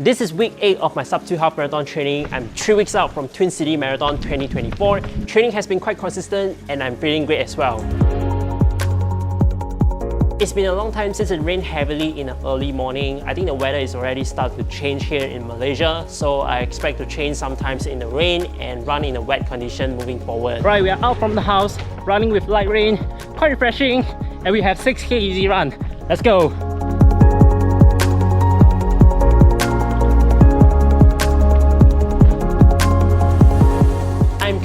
This is week 8 of my sub-2 half marathon training. I'm 3 weeks out from Twincity Marathon 2024. Training has been quite consistent and I'm feeling great as well. It's been a long time since it rained heavily in the early morning. I think the weather is already starting to change here in Malaysia, so I expect to train sometimes in the rain and run in a wet condition moving forward. Right, we are out from the house, running with light rain, quite refreshing, and we have 6k easy run. Let's go!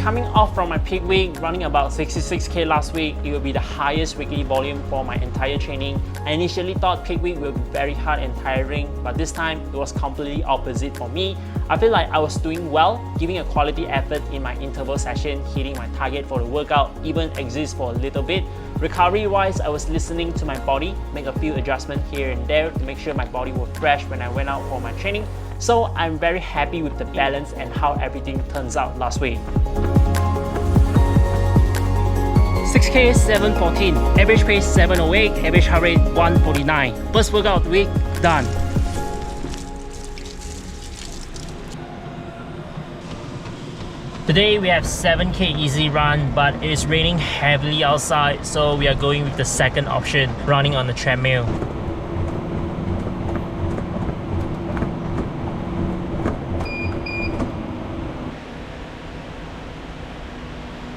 Coming off from my peak week, running about 66k last week, it will be the highest weekly volume for my entire training. I initially thought peak week will be very hard and tiring, but this time it was completely opposite for me. I feel like I was doing well, giving a quality effort in my interval session, hitting my target for the workout, even exist for a little bit. Recovery-wise, I was listening to my body, make a few adjustments here and there to make sure my body was fresh when I went out for my training. So I'm very happy with the balance and how everything turns out last week. 6k 7:14, average pace 7:08, average heart rate 1:49. First workout of the week done. Today we have 7k easy run, but it is raining heavily outside, so we are going with the second option, running on the treadmill.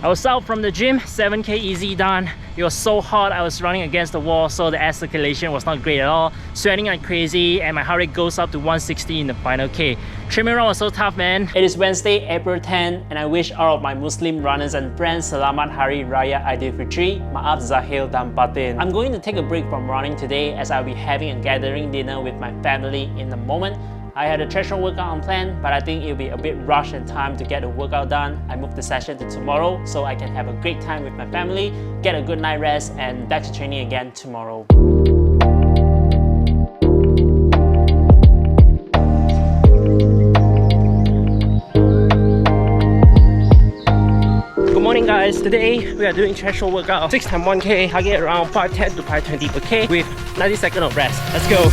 I was out from the gym, 7k easy done. It was so hot, I was running against the wall, so the air circulation was not great at all. Sweating like crazy, and my heart rate goes up to 160 in the final K. Treadmill run was so tough, man. It is Wednesday, April 10, and I wish all of my Muslim runners and friends Selamat Hari Raya Aidilfitri, Maaf Zahir dan Batin. I'm going to take a break from running today as I'll be having a gathering dinner with my family in a moment. I had a threshold workout on plan, but I think it'll be a bit rushed in time to get the workout done. I moved the session to tomorrow so I can have a great time with my family, get a good night rest, and back to training again tomorrow. Good morning guys, today we are doing threshold workout 6 times 1k, target around 510 to 520 per k with 90 seconds of rest. Let's go!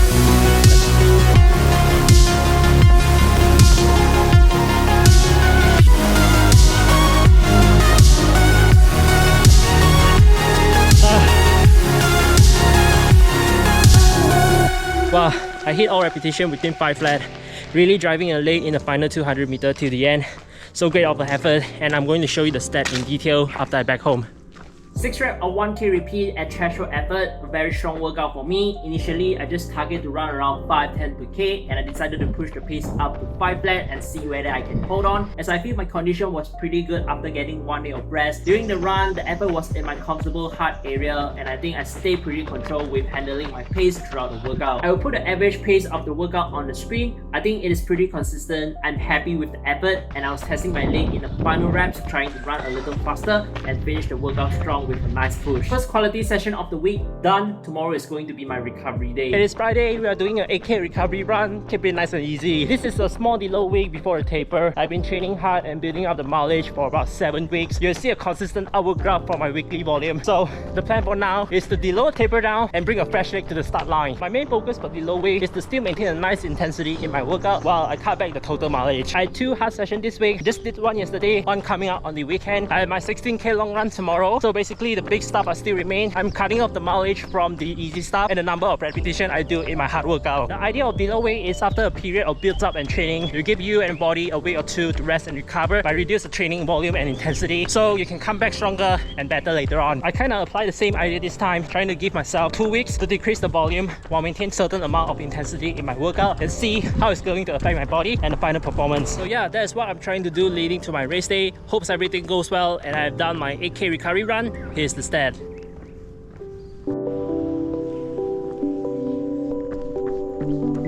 Wow, I hit all repetition within 5 flat, really driving a leg in the final 200 meter till the end. So great of an effort, and I'm going to show you the stats in detail after I back home. 6 reps of 1k repeat at threshold effort, a very strong workout for me. Initially, I just targeted to run around 5:10 per k, and I decided to push the pace up to 5 flat and see whether I can hold on, as I feel my condition was pretty good after getting 1 day of rest. During the run, the effort was in my comfortable heart area, and I think I stayed pretty controlled with handling my pace throughout the workout. I will put the average pace of the workout on the screen. I think it is pretty consistent. I'm happy with the effort, and I was testing my leg in the final reps, trying to run a little faster and finish the workout strong with a nice push. First quality session of the week done. Tomorrow is going to be my recovery day. It is Friday, we are doing an 8k recovery run. Keep it nice and easy. This is a small deload week before a taper. I've been training hard and building up the mileage for about 7 weeks. You'll see a consistent upward graph for my weekly volume. So the plan for now is to deload, taper down, and bring a fresh leg to the start line. My main focus for deload week is to still maintain a nice intensity in my workout while I cut back the total mileage. I had 2 hard sessions this week. Just did one yesterday, one coming out on the weekend. I have my 16k long run tomorrow. So basically the big stuff still remain. I'm cutting off the mileage from the easy stuff and the number of repetitions I do in my hard workout. The idea of deload weight is after a period of build up and training, you give you and body a week or 2 to rest and recover by reduce the training volume and intensity, so you can come back stronger and better later on. I kind of apply the same idea this time, trying to give myself 2 weeks to decrease the volume while maintain certain amount of intensity in my workout and see how it's going to affect my body and the final performance. So yeah, that is what I'm trying to do leading to my race day. Hopes everything goes well and I've done my 8k recovery run. Here's the stat.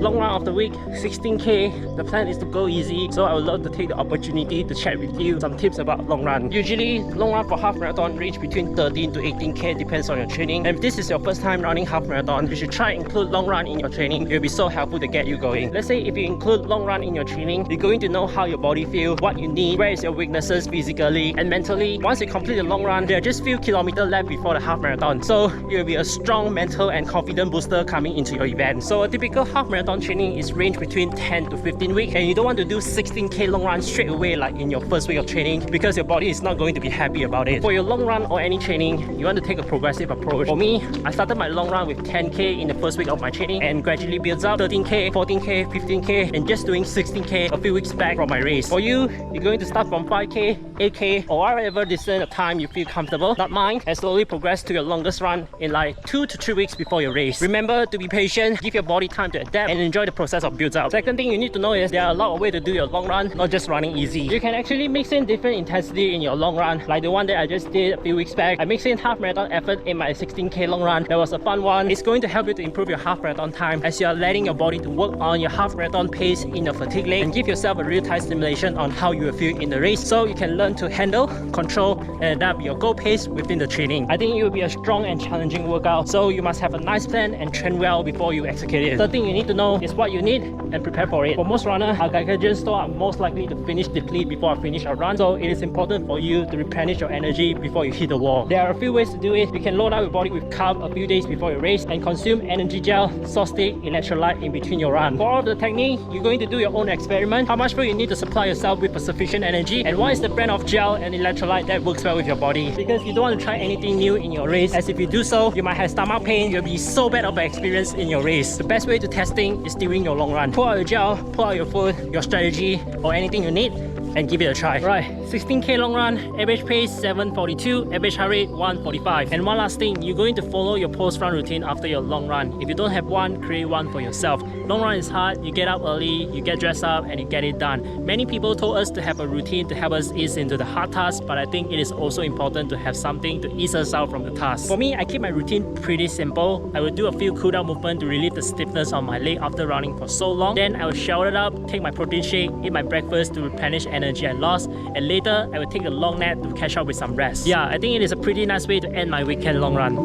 Long run of the week, 16k. The plan is to go easy, so I would love to take the opportunity to chat with you some tips about long run. Usually, long run for half marathon range between 13 to 18k, depends on your training. And if this is your first time running half marathon, you should try and include long run in your training. It will be so helpful to get you going. Let's say if you include long run in your training, you're going to know how your body feels, what you need, where is your weaknesses physically and mentally. Once you complete the long run, there are just few kilometers left before the half marathon, so it will be a strong mental and confident booster coming into your event. So a typical half marathon marathon training is range between 10 to 15 weeks, and you don't want to do 16k long run straight away like in your first week of training, because your body is not going to be happy about it. For your long run or any training, you want to take a progressive approach. For me, I started my long run with 10k in the first week of my training and gradually builds up 13k, 14k, 15k, and just doing 16k a few weeks back from my race. For you, you're going to start from 5k, 8k, or whatever distance of time you feel comfortable, not mine, and slowly progress to your longest run in like 2 to 3 weeks before your race. Remember to be patient, give your body time to adapt, and enjoy the process of build up. Second thing you need to know is there are a lot of ways to do your long run, not just running easy. You can actually mix in different intensity in your long run, like the one that I just did a few weeks back. I mixed in half marathon effort in my 16k long run. That was a fun one. It's going to help you to improve your half marathon time as you are letting your body to work on your half marathon pace in your fatigue leg, and give yourself a real-time stimulation on how you will feel in the race, so you can learn to handle, control, and adapt your goal pace within the training. I think it will be a strong and challenging workout, so you must have a nice plan and train well before you execute it. Third thing you need to know is what you need and prepare for it. For most runners, our glycogen store are most likely to finish deplete before I finish a run, so it is important for you to replenish your energy before you hit the wall. There are a few ways to do it. You can load up your body with carb a few days before your race and consume energy gel, salt stick, electrolyte in between your run. For all of the technique, you're going to do your own experiment. How much food you need to supply yourself with a sufficient energy, and what is the brand of gel and electrolyte that works well with your body, because you don't want to try anything new in your race, as if you do so, you might have stomach pain. You'll be so bad of an experience in your race. The best way to testing is during your long run. Pull out your gel, pull out your food, your strategy, or anything you need, and give it a try. Right, 16k long run, average pace 7:42, average heart rate 1:45. And one last thing, you're going to follow your post-run routine after your long run. If you don't have one, create one for yourself. Long run is hard. You get up early, you get dressed up, and you get it done. Many people told us to have a routine to help us ease into the hard task, but I think it is also important to have something to ease us out from the task. For me, I keep my routine pretty simple. I will do a few cool-down movements to relieve the stiffness on my leg after running for so long. Then I will shower it up, take my protein shake, eat my breakfast to replenish energy I lost, and later I will take a long nap to catch up with some rest. Yeah, I think it is a pretty nice way to end my weekend long run.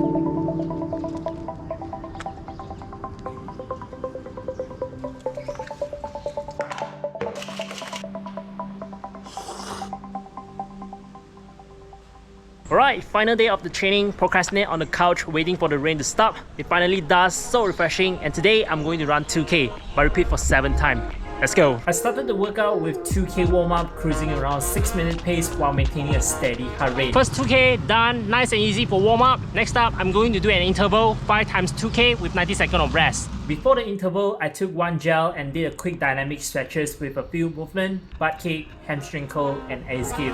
Alright, final day of the training. Procrastinate on the couch waiting for the rain to stop. It finally does, so refreshing. And today I'm going to run 2k, but repeat for 7 times. Let's go. I started the workout with 2k warm-up, cruising around 6-minute pace while maintaining a steady heart rate. First 2k done, nice and easy for warm-up. Next up, I'm going to do an interval, 5 times 2k with 90 seconds of rest. Before the interval, I took one gel and did a quick dynamic stretches with a few movements, butt kick, hamstring curl, and ace kick.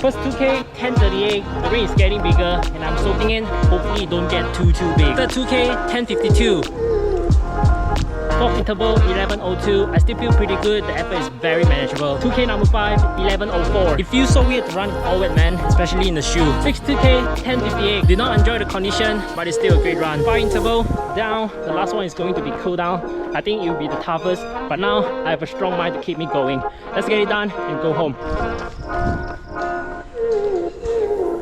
First 2k, 10:38, the rain is getting bigger and I'm soaking in, hopefully it don't get too big. Third 2k, 10:52. Fourth interval, 11:02. I still feel pretty good, the effort is very manageable. 2k number 5, 11:04. It feels so weird to run all wet, man, especially in the shoe. 6 2k, 10:58. Did not enjoy the condition, but it's still a great run. 5 interval, down. The last one is going to be cool down. I think it will be the toughest, but now I have a strong mind to keep me going. Let's get it done and go home.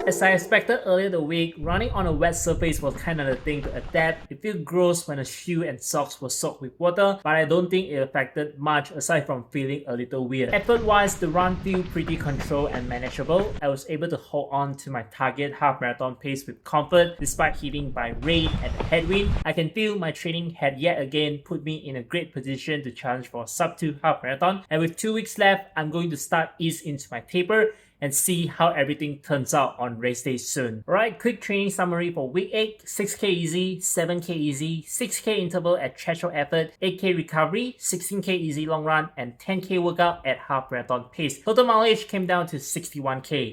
As I expected earlier the week, running on a wet surface was kind of the thing to adapt. It feels gross when the shoe and socks were soaked with water, but I don't think it affected much aside from feeling a little weird. Effort-wise, the run felt pretty controlled and manageable. I was able to hold on to my target half marathon pace with comfort despite hitting by rain and headwind. I can feel my training had yet again put me in a great position to challenge for a sub-2 half marathon. And with 2 weeks left, I'm going to start ease into my taper and see how everything turns out on race day soon. Alright, quick training summary for week 8, 6k easy, 7k easy, 6k interval at threshold effort, 8k recovery, 16k easy long run, and 10k workout at half marathon pace. Total mileage came down to 61k.